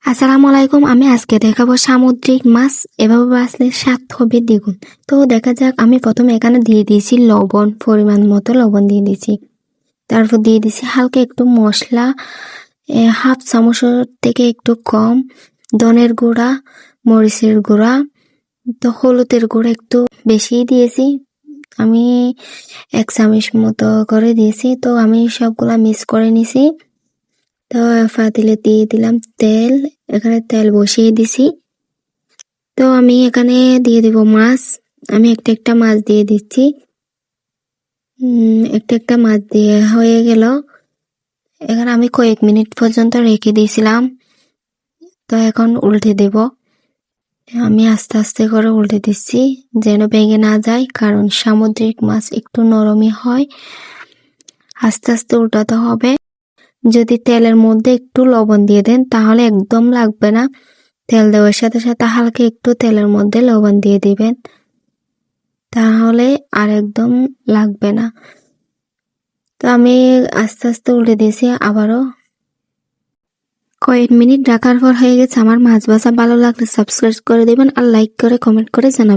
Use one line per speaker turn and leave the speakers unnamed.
আসসালামু আলাইকুম। আমি আজকে দেখাবো সামুদ্রিক মাছ এভাবে বাছলে স্বাদ হবে দ্বিগুণ। তো দেখা যাক, আমি প্রথমে এখানে দিয়ে দিয়েছি লবণ, পরিমাণ মতো লবণ দিয়ে দিয়েছি। তারপর দিয়ে দিয়েছি হালকা একটু মশলা, হাফ চামচের থেকে একটু কম, ধনের গুঁড়া, মরিচের গুঁড়া, তো হলুদের গুঁড়া একটু বেশি দিয়েছি। আমি 1 চামচ মতো করে দিয়েছি। তো আমি সবগুলা মিক্স করে নিছি। তো পাতিলে দিয়ে দিলাম তেল, এখানে তেল বসিয়ে দিছি। তো আমি এখানে দিয়ে দিব মাছ। আমি একটা একটা মাছ দিয়ে দিচ্ছি। একটা একটা মাছ দিয়ে হয়ে গেল। এখানে আমি কয়েক মিনিট পর্যন্ত রেখে দিয়েছিলাম। তো এখন উল্টে দেব। আমি আস্তে আস্তে করে উল্টে দিচ্ছি যেন ভেঙে না যায়, কারণ সামুদ্রিক মাছ একটু নরমই হয়। আস্তে আস্তে উল্টাতে হবে। যদি তেলের মধ্যে একটু লবণ দিয়ে দেন তাহলে একদম লাগবে না। তেল দেওয়ার সাথে সাথে হালকা একটু তেলের মধ্যে লবণ দিয়ে দিবেন, তাহলে আর একদম লাগবে না। তো আমি আস্তে আস্তে উল্টে দিয়েছি আবারও। কয়েক মিনিট রাখার পর হয়ে গেছে আমার মাছ ভাজা। ভালো লাগলে সাবস্ক্রাইব করে দিবেন আর লাইক করে কমেন্ট করে জানাবেন।